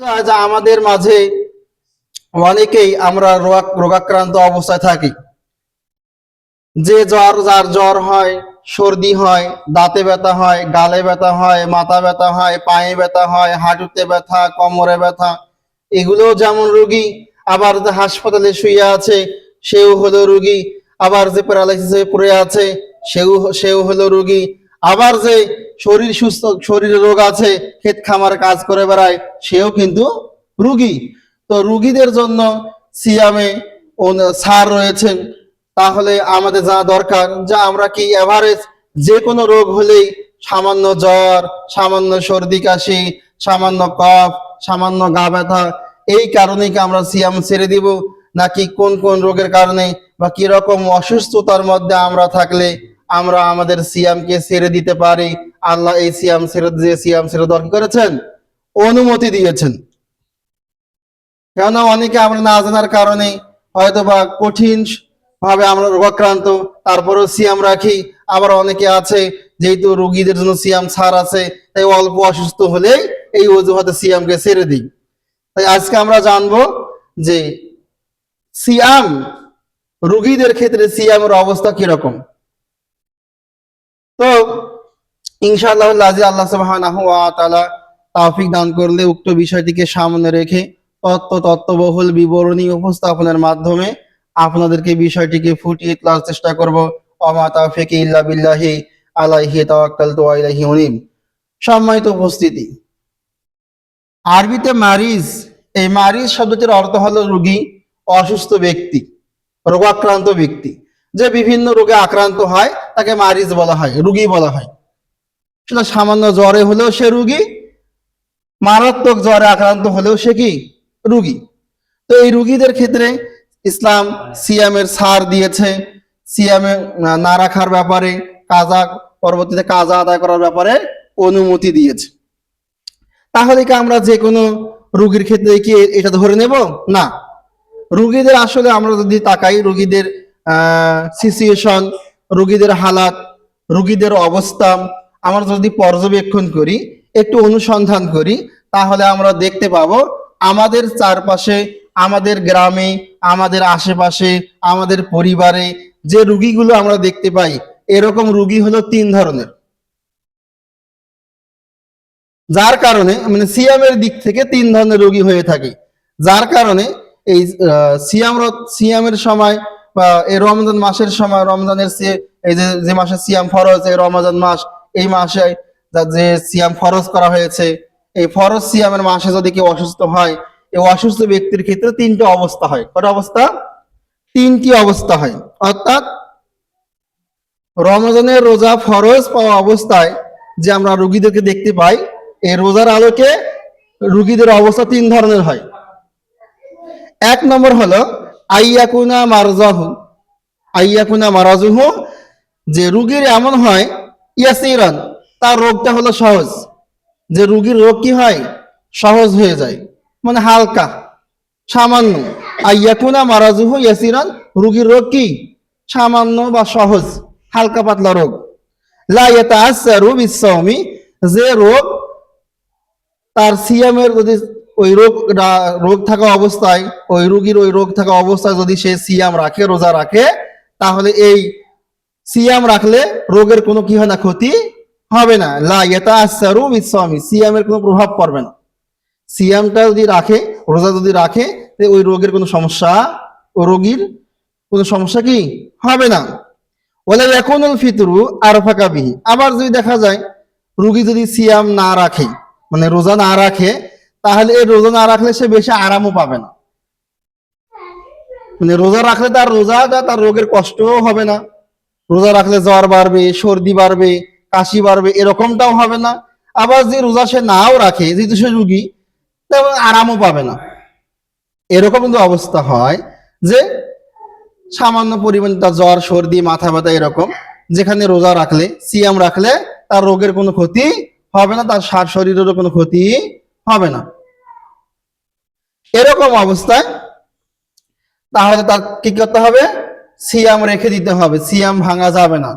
আজ আমাদের মাঝে অনেকেই আমরা রোগাক্রান্ত অবস্থায় থাকি। যে যার জ্বর হয়, সর্দি হয়, দাঁতে ব্যথা হয়, গালে ব্যথা হয়, মাথা ব্যথা হয়, পায়ে ব্যথা হয়, হাঁটুতে ব্যথা, কোমরে ব্যথা, এগুলো যেমন রোগী। আবার যে হাসপাতালে শুয়ে আছে সেও হলো রোগী। আবার যে প্যারালাইসিসে পড়ে আছে সেও হলো রোগী। আবার যে শরীরে রোগ আছে, ক্ষেত খামার কাজ করে বেড়ায়, সেও কিন্তু রোগী। তো রোগীদের জন্য সিয়ামে ছাড় রয়েছেন। তাহলে আমাদের জানা দরকার যে আমরা কি এভারেজ যে কোনো রোগ হলেই, সামান্য জ্বর, সামান্য সর্দি কাশি, সামান্য কফ, সামান্য গা ব্যথা, এই কারণে কি আমরা সিয়াম ছেড়ে দিব, নাকি কোন কোন রোগের কারণে বা কি রকম অসুস্থতার মধ্যে আমরা থাকলে আমরা আমাদের সিয়ামকে ছেড়ে দিতে পারি? আল্লাহ এই সিয়াম ছেড়ে দেওয়ার কি করেছেন? অনুমতি দিয়েছেন। কেননা অনেকে আমরা না জানার কারণে হয়তো বা কঠিন ভাবে আমরা রোগাক্রান্ত, তারপরেও সিয়াম রাখি। আবার অনেকে আছে যেহেতু রোগীদের জন্য সিয়াম ছাড় আছে, তাই অল্প অসুস্থ হলেই এই অজুহাতে সিয়ামকে ছেড়ে দিই। তাই আজকে আমরা জানবো যে সিয়াম, রোগীদের ক্ষেত্রে সিয়ামের অবস্থা কিরকম। তো ইনশাআল্লাহ আল্লাহ সুবহানাহু ওয়া তাআলা তৌফিক দান করলে উক্ত বিষয়টিকে সামনে রেখে তত্ত্ববহুল বিবরণী উপস্থাপনের মাধ্যমে আপনাদেরকে বিষয়টিকে ফুটিয়ে তোলার চেষ্টা করব। ওমা তাওফিকি ইল্লা বিল্লাহি আলাইহি তাওয়াক্কালতু ওয়া ইলাইহি উনীব। সম্মানিত উপস্থিতি, আরবিতে মারিজ, এই মারিজ শব্দটির অর্থ হলো রোগী, অসুস্থ ব্যক্তি, রোগাক্রান্ত ব্যক্তি। যে বিভিন্ন রোগে আক্রান্ত হয় তাকে মারিজ বলা হয়, রোগী বলা হয়। সেটা সামান্য জ্বরে হলেও সে রোগী, মারাত্মক জ্বরে আক্রান্ত হলেও সে কি? রোগী। তো এই রোগীদের ক্ষেত্রে ইসলাম সিয়ামের ছাড় দিয়েছে। সিয়ামে না রাখার ব্যাপারে, পরবর্তীতে কাজা আদায় করার ব্যাপারে অনুমতি দিয়েছে। তাহলে কি আমরা যে কোনো রোগীর ক্ষেত্রে কি এটা ধরে নেব? না। রোগীদের আসলে আমরা যদি তাকাই, রোগীদের সিচুয়েশন, রোগীদের হালাত, রোগীদের অবস্থা আমরা যদি পর্যবেক্ষণ করি, একটু অনুসন্ধান করি, তাহলে আমরা দেখতে পাবো আমাদের চারপাশে, আমাদের গ্রামে, আমাদের আশেপাশে, আমাদের পরিবারে যে রোগীগুলো আমরা দেখতে পাই, এরকম রোগী হলো 3 ধরনের। যার কারণে মানে সিয়ামের দিক থেকে 3 ধরনের রোগী হয়ে থাকে। যার কারণে এই সিয়ামের সময় বা এই রমজান মাসের সময়, রমজানের এই যে মাসে সিয়াম ফরজ, এই রমজান মাস, এই মাসে যে সিয়াম ফরজ করা হয়েছে, এই ফরজ সিয়ামের মাসে যদি কেউ অসুস্থ হয়, এই অসুস্থ ব্যক্তির ক্ষেত্রে 3টি অবস্থা হয়। কটা অবস্থা? 3টি অবস্থা হয়। অর্থাৎ রমজানের রোজা ফরজ পাওয়া অবস্থায় যে আমরা রোগীদেরকে দেখতে পাই, এই রোজার আলোকে রোগীদের অবস্থা 3 ধরনের হয়। 1 নম্বর হলো আইয়াকুনা মারাজুহু, যে রোগীর এমন হয় ইয়াসিরান, তার রোগটা হলো সহজ, যে রোগীর রোগ কি হয়? সহজ হয়ে যায়, মানে হালকা, সামান্য। আইয়াকুনা মারাজুহু ইয়াসিরান, রোগীর রোগ কি? সামান্য বা সহজ, হালকা পাতলা রোগ। লা ইয়াতাআসসারু বিস-সাওমি, যে রোগ তার সিয়ামের যদি ওই রোগ থাকা অবস্থায়, ওই রোগীর ওই রোগ থাকা অবস্থায় যদি সে সিয়াম রাখে, রোজা রাখে, তাহলে এই সিয়াম রাখলে রোগের কোনো কি হয় না? ক্ষতি হবে না। লা ইয়াতাআসসারু বিস-সাওমি, সিয়ামের কোনো প্রভাব পড়বে না। সিয়ামটা যদি রাখে, রোজা যদি রাখে, ওই রোগের কোনো সমস্যা, ও রোগীর কোনো সমস্যা কি হবে না। ওয়ালা ইয়াকুনুল ফিতরু আরফাকা বিহি, আবার যদি দেখা যায় রোগী যদি সিয়াম না রাখে, মানে রোজা না রাখে, তাহলে এই রোজা না রাখলে সে বেশি আরামও পাবে না। মানে রোজা রাখলে তার রোগের কষ্টও হবে না। রোজা রাখলে জ্বর বাড়বে, সর্দি বাড়বে, কাশি বাড়বে, এরকমটাও হবে না। আবার যে রোজা সে নাও রাখে, যেহেতু সে রোগী, তেমন আরামও পাবে না। এরকম কিন্তু অবস্থা হয় যে সামান্য পরিমাণে তার জ্বর, সর্দি, মাথা ব্যথা, এরকম, যেখানে রোজা রাখলে, সিয়াম রাখলে তার রোগের কোনো ক্ষতি হবে না, তার শরীরেরও কোনো ক্ষতি হবে না। এরকম অবস্থায় তাহলে তার কি করতে হবে? সিয়াম রেখে দিতে হবে, সিয়াম ভাঙা যাবে না।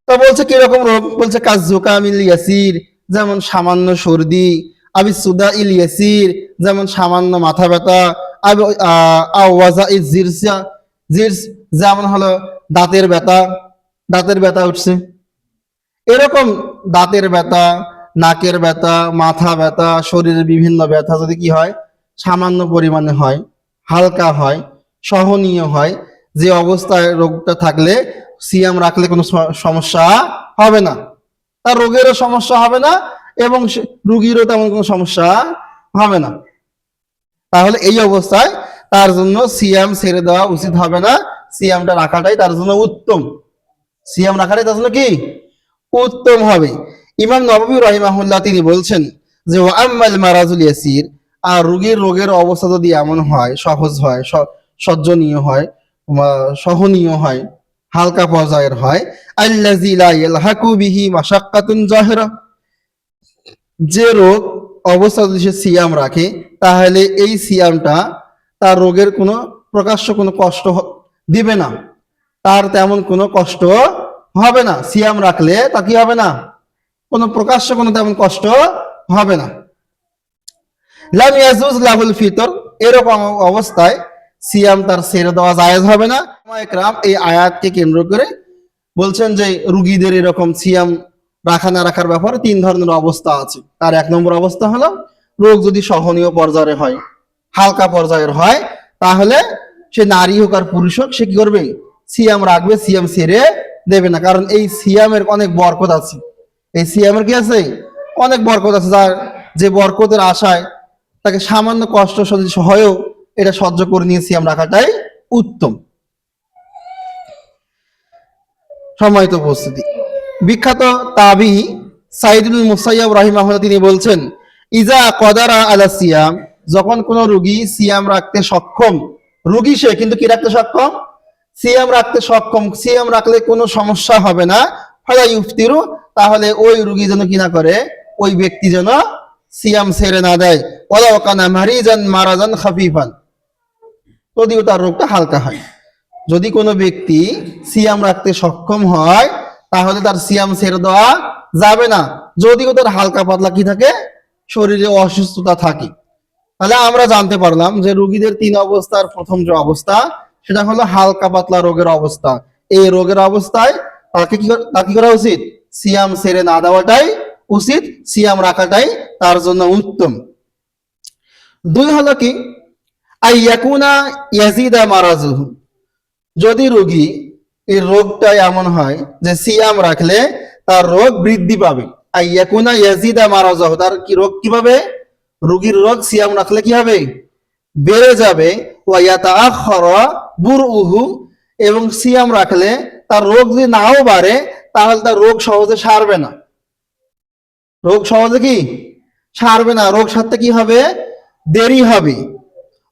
তো বলছে কিরকম রোগ? বলছে কাজুকামিল ইয়াসির, যেমন সামান্য সর্দি, আবি সুদা ইল ইয়াসির, যেমন সামান্য মাথা ব্যথা, আবি ওয়াজা ইজ জিরসা, জিরস যেমন হলো দাঁতের ব্যথা, দাঁতের ব্যথা উঠছে, এরকম দাঁতের ব্যথা, নাকের ব্যথা, মাথা ব্যথা, শরীরের বিভিন্ন ব্যথা যদি কি হয়, সামান্য পরিমাণে হয়, হালকা হয়, সহনীয় হয়, যে অবস্থায় রোগটা থাকলে সিয়াম রাখলে কোনো সমস্যা হবে না, তার রোগেরও সমস্যা হবে না এবং রোগীরও তেমন কোনো সমস্যা হবে না। তাহলে এই অবস্থায় তার জন্য সিয়াম ছেড়ে দেওয়া উচিত হবে না, সিয়ামটা রাখাটাই তার জন্য উত্তম, সিয়াম রাখাটাই তার জন্য কি উত্তম হবে। ইমাম নববী রাহিমাহুল্লাহ তিনি বলছেন যে ওয়াম্মাল মারাজুল ইয়াসির, আর রোগীর রোগের অবস্থা যদি এমন হয়, সহজ হয়, সহ্যনীয় হয়, সহনীয় হয়, হালকা পর্যায়ের হয়, আল্লাযী লা ইয়ালহাকু বিহি মাশাক্কাতুন জাহিরা, যে রোগ অবস্থা যদি সে সিয়াম রাখে তাহলে এই সিয়ামটা তার রোগের কোনো প্রকাশ্য কোনো কষ্ট দিবে না, তার তেমন কোনো কষ্ট হবে না, সিয়াম রাখলে তা কি হবে না, কোনো প্রকাশ্য কোনো তেমন কষ্ট হবে না। লাম ইয়াজুজ লাহুল ফিতর, এরকম অবস্থায় সিয়াম তার ছেড়ে দেওয়া জায়েজ হবে না। ইকরাম এই আয়াতকে কেন্দ্র করে বলছেন যে রুগীদের এরকম সিয়াম রাখা না রাখার ব্যাপারে তিন ধরনের অবস্থা আছে। তার এক নম্বর অবস্থা হলো রোগ যদি সহনীয় পর্যায়ের হয়, হালকা পর্যায়ের হয়, তাহলে সে নারী হোক আর পুরুষ হোক সে কি করবে, সিয়াম রাখবে, সিয়াম ছেড়ে দেবে না, কারণ এই সিয়ামের অনেক বরকত আছে, এই সিয়ামের কি আছে অনেক বরকত আছে, যার যে বরকতের আশায় তাকে সামান্য কষ্ট হয়েও এটা সহ্য করে নিয়ে সিয়াম রাখাটাই উত্তম। সম্মানিত উপস্থিতি, বিখ্যাত তাবি সাইদুল মুসাইয়াব রাহিমাহুল্লাহ তিনি বলছেন ইজা কদারা আলা সিয়াম, যখন কোন রোগী সিয়াম রাখতে সক্ষম, রোগী সে কিন্তু কি রাখতে সক্ষম, সিয়াম রাখতে সক্ষম, সিয়াম রাখলে কোনো সমস্যা হবে না, ফালা ইফতিরু, তাহলে ওই রোগী যেন কি না করে, ওই ব্যক্তি যেন সিয়াম ছেড়ে না দেয়, ওয়ালাউ কানা মারিজান মারাজান খাফিফান, যদিও তার রোগটা হালকা হয়। যদি কোনো ব্যক্তি সিয়াম রাখতে সক্ষম হয় তাহলে তার সিয়াম ছেড়ে দেওয়া যাবে না, যদিও তার হালকা পাতলা কি থাকে, শরীরে অসুস্থতা থাকে। তাহলে আমরা জানতে পারলাম যে রোগীদের তিন অবস্থার প্রথম যে অবস্থা সেটা হলো হালকা পাতলা রোগের অবস্থা, এই রোগের অবস্থায় তাকে কি করা উচিত, সিয়াম ছেড়ে না দেওয়াটাই উচিত, সিয়াম রাখাটাই তার জন্য উত্তম। দুই হলো কি আইয়াকুনা ইয়াজিদা মারাজুহু, যদি রোগী এই রোগটা এমন হয় যে সিয়াম রাখলে তার রোগ বৃদ্ধি পাবে, আইয়াকুনা ইয়াজিদা মারাজাহু, তার কি রোগ কিভাবে, রোগীর রোগ সিয়াম রাখলে কি হবে, বেড়ে যাবে, ওয়া ইয়াতাআখারা বুরউহু, এবং সিয়াম রাখলে তার রোগ যদি নাও বাড়ে তাহলে তার রোগ সহজে সারবে না, রোগ সহজে কি সারবে না, রোগ সারতে কি হবে, দেরি হবে।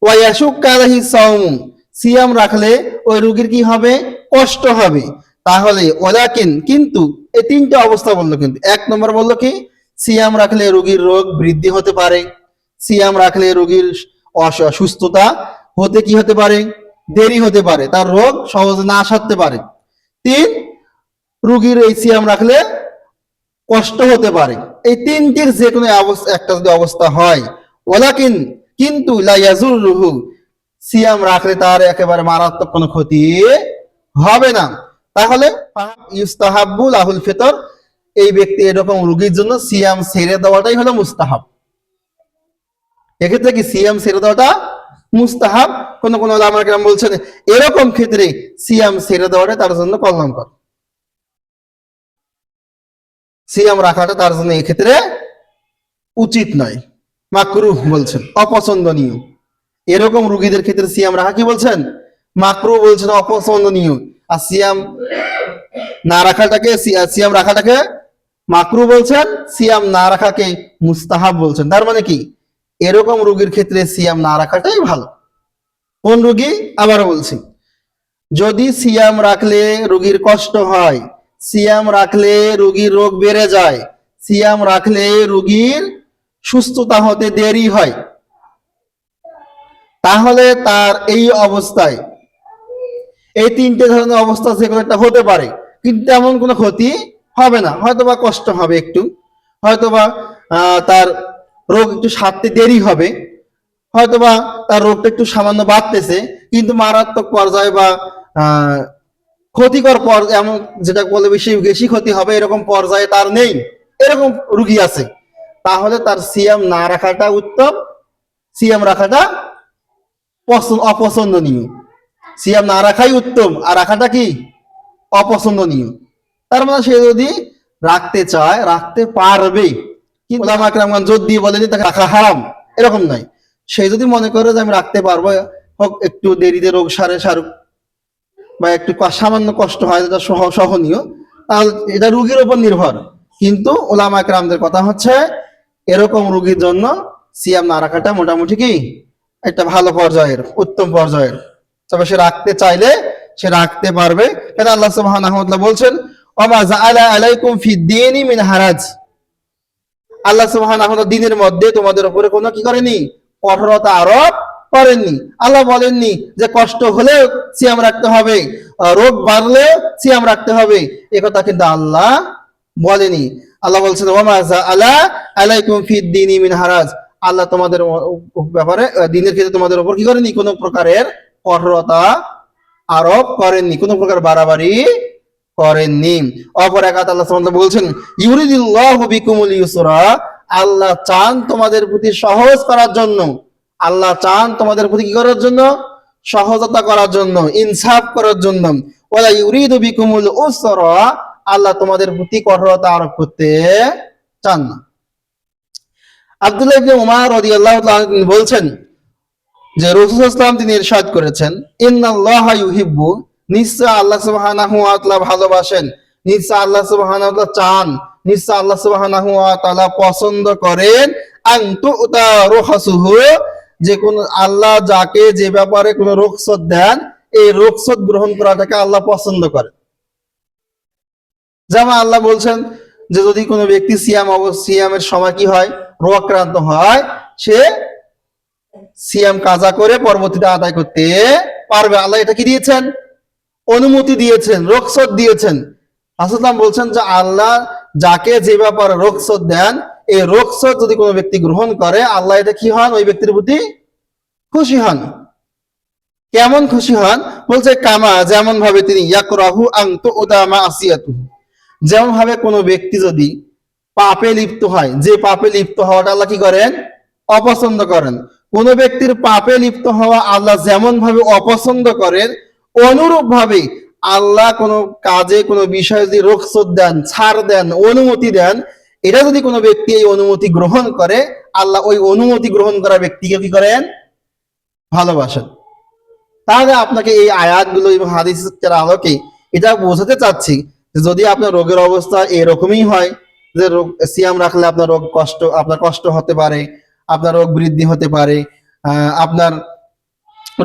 ওয়া ইয়াশুক্কা আলাইহি সাওম, সিয়াম রাখলে ওই রোগীর কি হবে, কষ্ট হবে। তাহলে ওয়ালাকিন, কিন্তু এই তিনটা অবস্থা বললো, কিন্তু এক নম্বর বললো কি সিয়াম রাখলে রোগীর রোগ বৃদ্ধি হতে পারে, সিয়াম রাখলে রোগীর অসুস্থতা হতে কি হতে পারে, দেরি হতে পারে, তার রোগ সহজে না সারতে পারে। তিন, রোগীর এই সিয়াম রাখলে কষ্ট হতে পারে। এই তিনটির যে কোনো একটা যদি অবস্থা হয়, ওয়ালাকিন, কিন্তু লা ইয়াজুরুহু, সিয়াম রাখলে তার একেবারে মারাত্মক কোনো ক্ষতি হবে না, তাহলে ইউস্তাহাব্বু লাহুল ফিতর, এই ব্যক্তি এরকম রোগীর জন্য সিয়াম ছেড়ে দেওয়াটাই হলো মুস্তাহাব। এক্ষেত্রে কি সিয়াম ছেড়ে দেওয়াটা মুস্তাহাব, কোন কোন উলামা কেরাম বলছেন এরকম ক্ষেত্রে সিয়াম ছেড়ে দেওয়াটা তার জন্য কল্যাণকর, সিয়াম রাখাটা তার জন্য এক্ষেত্রে উচিত নয়, মাকরুহ বলছেন, অপছন্দনীয়। এরকম রোগীদের ক্ষেত্রে সিয়াম রাখা কি বলছেন, মাকরুহ বলছেন, অপছন্দনীয়। আর সিয়াম না রাখাটাকে, সিয়াম রাখাটাকে মাকরুহ বলছেন, সিয়াম না রাখাকে মুস্তাহাব বলছেন। তার মানে কি এরকম রোগীর ক্ষেত্রে সিয়াম না রাখাটাই ভালো। কোন রোগী, আবারও বলছি, যদি সিয়াম রাখলে রোগীর কষ্ট হয়, সিয়াম রাখলে রোগীর রোগ বেড়ে যায়, সিয়াম রাখলে রোগীর সুস্থতা হতে দেরি হয়, তাহলে তার এই অবস্থায় এই তিনটে ধরনের অবস্থা যে কোনো একটা হতে পারে, কিন্তু তেমন কোনো ক্ষতি হবে না, হয়তোবা কষ্ট হবে একটু, হয়তোবা তার রোগ একটু সারতে দেরি হবে, হয়তোবা তার রোগটা একটু সামান্য বাড়তেছে, কিন্তু মারাত্মক পর্যায়ে বা আহ ক্ষতিকর পর্যায়ে, এমন যেটা বলে বেশি বেশি ক্ষতি হবে এরকম পর্যায়ে তার নেই, এরকম রুগী আছে, তাহলে তার সিয়াম না রাখাটা উত্তম, সিয়াম রাখাটা অপছন্দনীয়। সিয়াম না রাখাই উত্তম, আর রাখাটা কি অপছন্দনীয়। তার মানে সে যদি রাখতে চায় রাখতে পারবে, কিন্তু ওলামা কেরাম জোর দিয়ে বলে যে তাকে রাখা হারাম, এরকম নয়। সে যদি মনে করে যে আমি রাখতে পারবো, হোক একটু দেরিতে রোগ সারুক, বা একটু সামান্য কষ্ট হয় যেটা সহনীয়, তাহলে এটা রুগীর উপর নির্ভর। কিন্তু ওলামা কেরামদের কথা হচ্ছে এরকম রুগীর জন্য সিয়াম না রাখাটা মোটামুটি কি একটা ভালো পর্যায়ের, উত্তম পর্যায়ের। তবে সে রাখতে চাইলে সে রাখতে পারবে। কেন আল্লাহ সুবহানাহু ওয়া তাআলা বলছেন ওয়া জাআলা আলাইকুম ফিদ-দীনি মিন হারাজ, আল্লাহ সুবহানাহু ওয়া তাআলা দ্বীনের মধ্যে তোমাদের উপরে কোনো কি করেনি, কঠোরতা আরোপ করেননি। আল্লাহ বলেননি যে কষ্ট হলে সিয়াম রাখতে হবে, রোগ বাড়লে সিয়াম রাখতে হবে, এ কথা কিন্তু আল্লাহ বলেনি। আল্লাহ বলছেন ওয়া জাআলা আলাইকুম ফিদ-দীনি মিন হারাজ, আল্লাহ তোমাদের ব্যাপারে দ্বীনের ক্ষেত্রে তোমাদের উপর কি করেনি, কোনো প্রকারের কঠোরতা আরোপ করেননি, কোনো প্রকার বাড়াবাড়ি করেননি। অপর এক আয়াতে আল্লাহ সুবহানাহু ওয়া তাআলা বলছেন ইউরিদুল্লাহু বিকুমুল ইউসরা, আল্লাহ চান তোমাদের প্রতি সহজ করার জন্য, আল্লাহ চান তোমাদের প্রতি কি করার জন্য, সহজতা করার জন্য, ইনসাফ করার জন্য। ওয়ালা ইউরিদু বিকুমুল উসরা, আল্লাহ তোমাদের প্রতি কঠোরতা আরোপ করতে চান না। আব্দুল্লাহ ইবনে উমর রাদিয়াল্লাহু তাআলা বলছেন যে রাসূল সাল্লাল্লাহু আলাইহি ওয়াসাল্লাম তিনি ইরশাদ করেছেন ইন্নাল্লাহা ইউহিব্বু, নিশ্চয় আল্লাহ সুবহানাহু ওয়া তাআলা ভালোবাসেন, নিশ্চয় আল্লাহ সুবহানাহু ওয়া তাআলা চান, নিশ্চয় আল্লাহ সুবহানাহু ওয়া তাআলা পছন্দ করেন আন তুতা রুহাসুহু, যে কোন আল্লাহ যাকে যে ব্যাপারে কোনো রুখসত দেন এই রুখসত গ্রহণ করাটাকে আল্লাহ পছন্দ করেন। যেমন আল্লাহ বলছেন যে যদি কোনো ব্যক্তি সিয়ামের সময় কি হয়, রোগাক্রান্ত হয়, সে সিয়াম কাজা করে পরবর্তীতে আদায় করতে পারবে। আল্লাহ এটা কি দিয়েছেন, অনুমতি দিয়েছেন, রুখসত দিয়েছেন। রাসূলুল্লাহ বলছেন যে আল্লাহ যাকে যে ব্যাপারে রুখসত দেন এই রুখসত যদি কোনো ব্যক্তি গ্রহণ করে আল্লাহ এটা কি হন, ওই ব্যক্তির প্রতি খুশি হন। কেমন খুশি হন, বলছে কামা, যেমন ভাবে তিনি ইয়াকরাহু আন তুদা মাসিয়াতুহু, যেমন ভাবে কোনো ব্যক্তি যদি পাপে লিপ্ত হয়, যে পাপে লিপ্ত হওয়াটা আল্লাহ কি করেন, অপছন্দ করেন। কোন ব্যক্তির পাপে লিপ্ত হওয়া আল্লাহ যেমন ভাবে অপছন্দ করেন, অনুরূপ ভাবে আল্লাহ কোনো কাজে কোনো বিষয়ে যদি রুখসত দেন, ছাড় দেন, অনুমতি দেন, এটা যদি কোনো ব্যক্তি এই অনুমতি গ্রহণ করে আল্লাহ ওই অনুমতি গ্রহণ করা ব্যক্তিকে কি করেন, ভালোবাসেন। তাহলে আপনাকে এই আয়াতগুলো এবং হাদিসের আলোকে এটা বোঝাতে চাচ্ছি যে যদি আপনার রোগের অবস্থা এরকমই হয় যে সিয়াম রাখলে আপনার কষ্ট হতে পারে, আপনার রোগ বৃদ্ধি হতে পারে, আপনার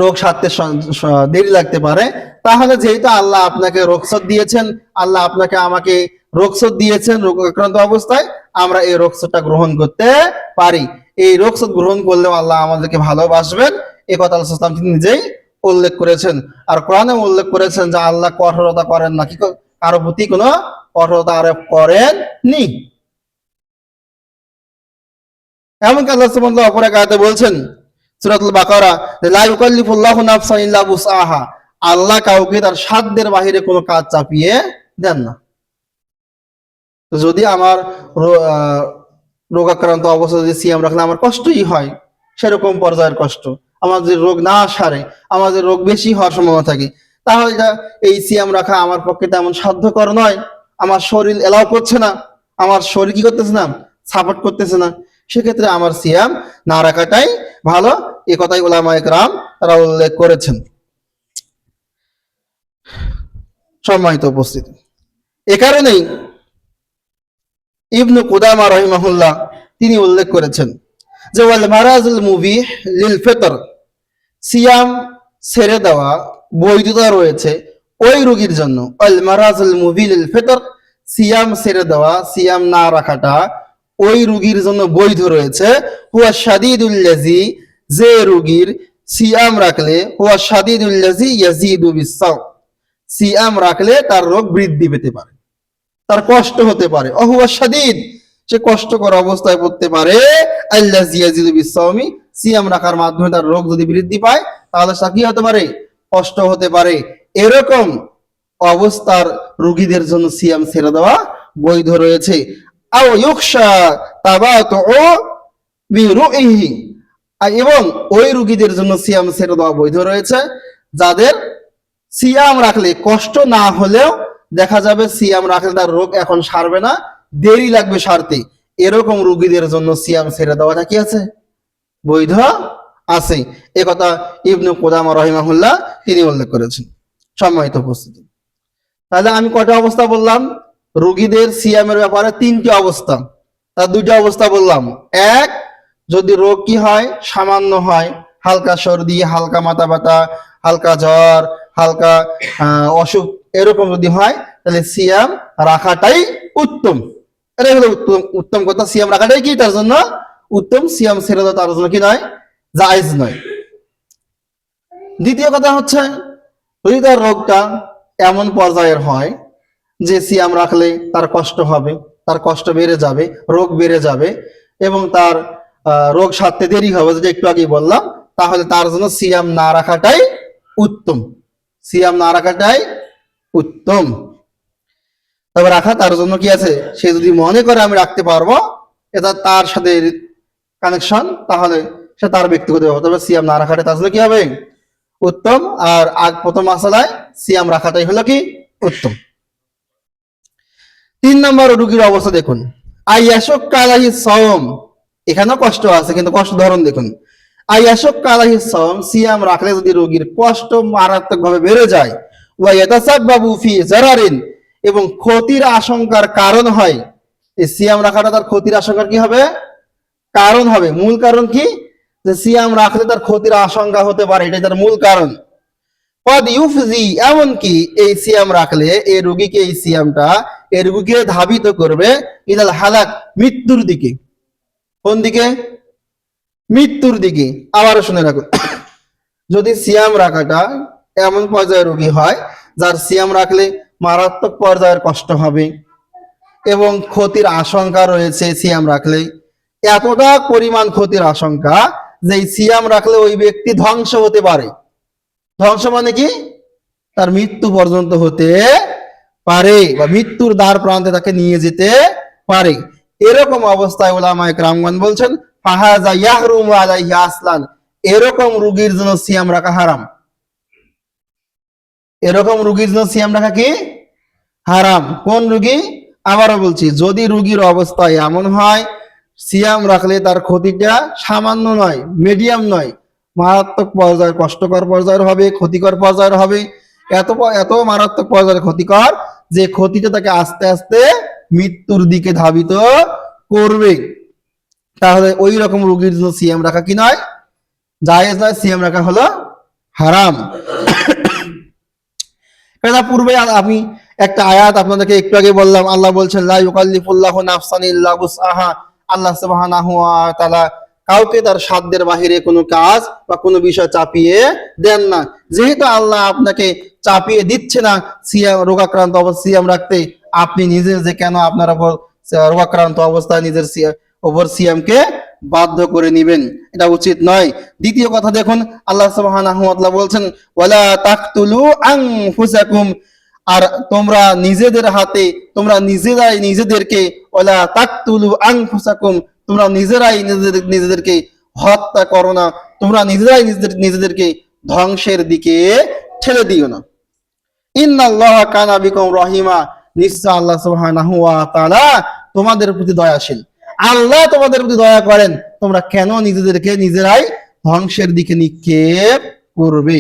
রোগ সারতে দেরি লাগতে পারে, তাহলে যেহেতু আল্লাহ আপনাকে রুখসত দিয়েছেন, আল্লাহ আপনাকে আমাকে রুখসত দিয়েছেন রোগ আক্রান্ত অবস্থায়, আমরা এই রুখসতটা গ্রহণ করতে পারি। এই রুখসত গ্রহণ করলেও আল্লাহ আমাদেরকে ভালোবাসবেন, এই কথা আল্লাহ সাল্লাল্লাহু আলাইহি ওয়াসাল্লাম তিনি নিজেই উল্লেখ করেছেন। আর কোরআনে উল্লেখ করেছেন যে আল্লাহ কঠোরতা করেন না, কি কারো প্রতি কোনো কঠোরতা আরোপ করেননি। এমনকি আল্লাহ সুবহানাহু ওয়া তাআলা অপর এক আয়াতে বলছেন সূরাতুল বাকারা, লা ইউকাল্লিফুল্লাহু নাফসান ইল্লা বুসআহা, আল্লাহ কাউকে তার সাধ্যের বাহিরে কোনো কাজ চাপিয়ে দেন না। তো যদি আমার রোগাক্রান্ত অবস্থা যদি সিয়াম রাখলে আমার কষ্টই হয়, সেরকম পর্যায়ের কষ্ট, আমার যে রোগ না সারে, আমার যে রোগ বেশি হওয়ার সম্ভাবনা থাকে, তাহলে এই সিয়াম রাখা আমার পক্ষে তেমন সাধ্যকর নয়, আমার শরীর এলাও করছে না, আমার শরীর কি করতেছে না, সাপোর্ট করতেছে না, সেক্ষেত্রে আমার সিয়াম না রাখাটাই ভালো। এ কথাই উলামায়ে কেরাম তারা উল্লেখ করেছেন। সম্মানিত উপস্থিতি, এ কারণেই ইবনু কুদামা রাহিমাহুল্লাহ তিনি উল্লেখ করেছেন যে ওয়াল মারাজুল মুবিহ লিল ফিতর, সিয়াম ছেড়ে দেওয়া বৈধতা রয়েছে ওই রোগীর জন্য। ওয়াল মারাজুল মুবিহ লিল ফিতর, সিয়াম ছেড়ে দেওয়া, সিয়াম না রাখাটা ওই রোগীর জন্য বৈধ রয়েছে। হুয়া শাদীদুল লাযী, যে রোগীর সিয়াম রাখলে, হুয়া শাদীদুল লাযী ইয়াজিদু বিস-সাওম, সিয়াম রাখলে তার রোগ বৃদ্ধি পেতে পারে, তার কষ্ট হতে পারে। অহুয়া শাদীদ, সে কষ্টকর অবস্থায় পড়তে পারে। আল্লাযী ইয়াজিদু বিস-সাওমি, সিয়াম রাখার মাধ্যমে তার রোগ যদি বৃদ্ধি পায় তাহলে তা কি হতে পারে, কষ্ট হতে পারে। এরকম অবস্থার রোগীদের জন্য সিয়াম ছেড়ে দেওয়া বৈধ রয়েছে। আও ইউখশা তাবাতুউ বিরুইহি, এবং ওই রোগীদের জন্য সিয়াম ছেড়ে দেওয়া বৈধ রয়েছে যাদের সিয়াম রাখলে কষ্ট না হলেও দেখা যাবে সিয়াম রাখলে তার রোগ এখন সারবে না, দেরি লাগবে সারতে, এরকম রোগীদের জন্য সিয়াম ছেড়ে দেওয়াটা কি আছে, বৈধ আছে। এ কথা ইবনে কুদামা রাহিমাহুল্লাহ তিনি উল্লেখ করেছেন। সম্মানিত উপস্থিতি, তাহলে আমি কয়টা অবস্থা বললাম? রোগীদের সিয়ামের ব্যাপারে তিনটি অবস্থা, তার দুইটা অবস্থা বললাম। এক, যদি রোগ কি হয়, সামান্য হয়, হালকা সর্দি, হালকা মাথা ব্যথা, হালকা জ্বর, হালকা অসুখ, এরকম যদি হয় তাহলে সিয়াম রাখাটাই উত্তম। এটাই হলো উত্তম উত্তম কথা। সিয়াম রাখাটাই কি তার জন্য উত্তম, সিয়াম ছেড়ে দেওয়া তার জন্য কি নয়, জায়েজ নয়। দ্বিতীয় কথা হচ্ছে, যদি তার রোগটা এমন পর্যায়ের হয় যে সিয়াম রাখলে তার কষ্ট হবে, তার কষ্ট বেড়ে যাবে, রোগ বেড়ে যাবে এবং তার রোগ সারতে দেরি হবে, যেটা একটু আগেই বললাম, তাহলে তার জন্য সিয়াম না রাখাটাই উত্তম, সিয়াম না রাখাটাই উত্তম। তবে রাখা তার জন্য কি আছে, সে যদি মনে করে আমি রাখতে পারবো, এটা তার সাথে কানেকশন, তাহলে সে তার ব্যক্তিগত ব্যাপার, তবে সিয়াম না রাখাটা তার জন্য কি হবে, উত্তম। আর প্রথম মাসালায় সিয়াম রাখাটাই হলো কি উত্তম। 3 নম্বর রোগীর অবস্থা দেখুন, আইয়াশুক্কা আলাইহিস সাওম, এখানেও কষ্ট আছে কিন্তু কষ্ট ধরন দেখুন। আইয়াশুক্কা আলাইহিস সাওম, সিয়াম রাখলে যদি রোগীর কষ্ট মারাত্মকভাবে বেড়ে যায়, ওয়া ইয়াতাসাব্বাবু ফি জারারিন, এবং ক্ষতির আশঙ্কার কারণ হয়, এই সিয়াম রাখাটা তার ক্ষতির আশঙ্কার কি হবে, কারণ হবে। মূল কারণ কি, যে সিয়াম রাখলে তার ক্ষতির আশঙ্কা হতে পারে, এটাই তার মূল কারণ। কদ ইউফজি, এমনকি এই সিয়াম রাখলে এই রোগীকে, এই সিয়ামটা এই রোগীকে ধাবিত করবে ইলাল হালাক, মৃত্যুর দিকে। কোন দিকে, মৃত্যুর দিকে। আবারও শুনে রাখুন, যদি সিয়াম রাখাটা এমন পর্যায়ের রোগী হয় যার সিয়াম রাখলে মারাত্মক পর্যায়ের কষ্ট হবে এবং ক্ষতির আশঙ্কা রয়েছে, সিয়াম রাখলে এতটা পরিমাণ ক্ষতির আশঙ্কা যে সিয়াম রাখলে ওই ব্যক্তি ধ্বংস হতে পারে। ধ্বংস মানে কি, তার মৃত্যু পর্যন্ত হতে পারে বা মৃত্যুর দ্বার প্রান্তে তাকে নিয়ে যেতে পারে। এরকম অবস্থায় উলামায়ে কেরামগণ বলছেন, ফাহাজা ইয়াহরুমু আলাইহি আসলান, এরকম রোগীর জন্য সিয়াম রাখা হারাম। এরকম রোগীর জন্য সিয়াম রাখা কি হারাম। কোন রোগী, আবারও বলছি, যদি রোগীর অবস্থা এমন হয় সিয়াম রাখলে তার ক্ষতিটা সামান্য নয়, মিডিয়াম নয়, মারাত্মক পর্যায়ের, কষ্টকর পর্যায়ের হবে, ক্ষতিকর পর্যায়ের হবে, এত এত মারাত্মক পর্যায়ের ক্ষতিকর যে ক্ষতিটা তাকে আস্তে আস্তে মৃত্যুর দিকে ধাবিত করবে, তাহলে ওই রকম রোগীর জন্য সিয়াম রাখা কি নয়, জায়েজ নয়, সিয়াম রাখা হলো হারাম। এটা পূর্বে আমি একটা আয়াত আপনাদেরকে একটু আগে বললাম, আল্লাহ বলছেন লা ইউকাল্লিফুল্লাহু নাফসান ইল্লা উসআহা, আল্লাহ সুবহানাহু ওয়া তাআলা কাউকে তার সাধ্যের বাহিরে কোনো কাজ বা কোনো বিষয় চাপিয়ে দেন না। যেহেতু আল্লাহ আপনাকে চাপিয়ে দিচ্ছে না সিয়াম, রোগাক্রান্ত অবস্থা সিয়াম রাখতে, আপনি নিজে যে কেন আপনার উপর রোগাক্রান্ত অবস্থায় নিজের ওপর সিয়ামকে বাধ্য করে নিবেন, এটা উচিত নয়। দ্বিতীয় কথা দেখুন, আল্লাহ সুবহানাহু ওয়া তাআলা বলছেন ওয়ালা তাকতুলু আনফুসাকুম, আর তোমরা নিজেদের হাতে, তোমরা নিজেরাই নিজেদেরকে, ওয়ালা তাকতুলু আনফুসাকুম, তোমরা নিজেরাই নিজেদেরকে হত্যা করো না, তোমরা নিজেরাই নিজেদেরকে ধ্বংসের দিকে ঠেলে দিও না। ইন্নাল্লাহা কানা বিকুম রহিমা, নিশ্চয় আল্লাহ সুবহানাহু ওয়া তাআলা তোমাদের প্রতি দয়াশীল। আল্লাহ তোমাদের প্রতি দয়া করেন, তোমরা কেন নিজেদেরকে নিজেরাই ধ্বংসের দিকে নিক্ষেপ করবে।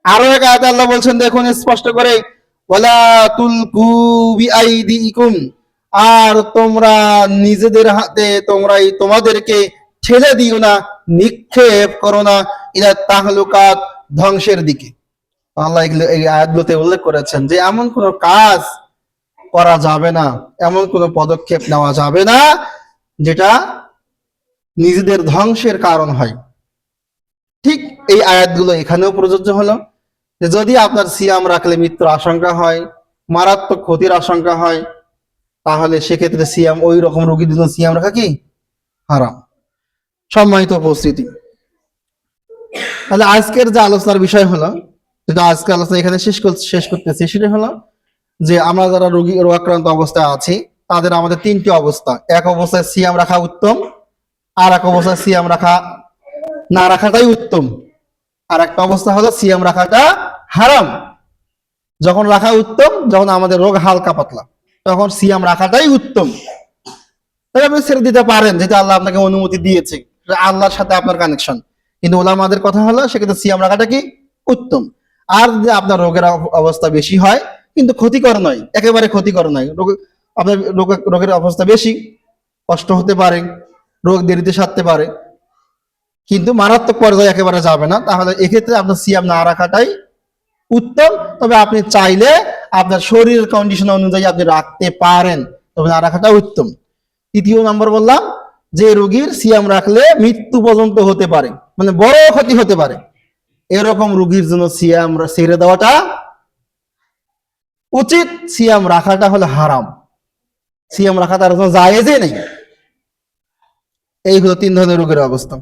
আরো এক আয়াতে আল্লাহ বলছেন, দেখুন স্পষ্ট করে, ওয়ালা তুলকু বিআইদিকুম, আর তোমরা নিজেদের হাতে তোমরাই তোমাদেরকে ঠেলে দিও না, নিক্ষেপ করো না, ইলা তাহলুকাত, ধ্বংসের দিকে। আল্লাহ এই আয়াতগুলোতে উল্লেখ করেছেন যে এমন কোন কাজ করা যাবে না, এমন কোন পদক্ষেপ নেওয়া যাবে না যেটা নিজেদের ধ্বংসের কারণ হয়। ঠিক এই আয়াতগুলো এখানেও প্রযোজ্য হলো, যে যদি আপনার সিয়াম রাখলে মৃত্যুর আশঙ্কা হয়, মারাত্মক ক্ষতির আশঙ্কা হয়, তাহলে সেক্ষেত্রে সিয়াম ওই রকম রোগীর জন্য সিয়াম রাখা কি হারাম। সম্মানিত উপস্থিতি, তাহলে আজকের যে আলোচনার বিষয় হলো, যেটা আজকে আলোচনা এখানে শেষ করতেছি, সেটা হলো যে আমরা যারা রোগাক্রান্ত অবস্থায় আছি তাদের আমাদের তিনটি অবস্থা। এক অবস্থায় সিয়াম রাখা উত্তম, আর এক অবস্থায় সিয়াম রাখা না রাখাটাই উত্তম, আর একটা অবস্থা হলো সিয়াম রাখাটা হারাম। যখন রাখা উত্তম, যখন আমাদের রোগ হালকা পাতলা, তখন সিয়াম রাখাটাই উত্তম। তবে আপনি ছেড়ে দিতে পারেন, যেটা আল্লাহ আপনাকে অনুমতি দিয়েছে, আল্লাহর সাথে আপনার কানেকশন। কিন্তু ওলামাদের কথা হলো সেক্ষেত্রে সিয়াম রাখাটা কি উত্তম। আর যদি আপনার রোগের অবস্থা বেশি হয়, কিন্তু ক্ষতিকর নয়, একেবারে ক্ষতিকর নয়, আপনার রোগের অবস্থা বেশি, কষ্ট হতে পারে, রোগ দেরিতে সারতে পারে, কিন্তু মারাত্মক পর্যায়ে একেবারে যাবে না, তাহলে এক্ষেত্রে আপনার সিয়াম না রাখাটাই উত্তম। তবে আপনি চাইলে আপনার শরীরের কন্ডিশন অনুযায়ী আপনি রাখতে পারেন, তবে না রাখাটা উত্তম। তৃতীয় নম্বর বললাম যে রোগীর সিয়াম রাখলে মৃত্যু পর্যন্ত হতে পারে, মানে বড় ক্ষতি হতে পারে, এরকম রোগীর জন্য সিয়াম ছেড়ে দেওয়াটা উচিত, সিয়াম রাখাটা হলো হারাম, সিয়াম রাখা তার জন্য জায়েজই নেই। এই হলো তিন ধরনের রোগের অবস্থা।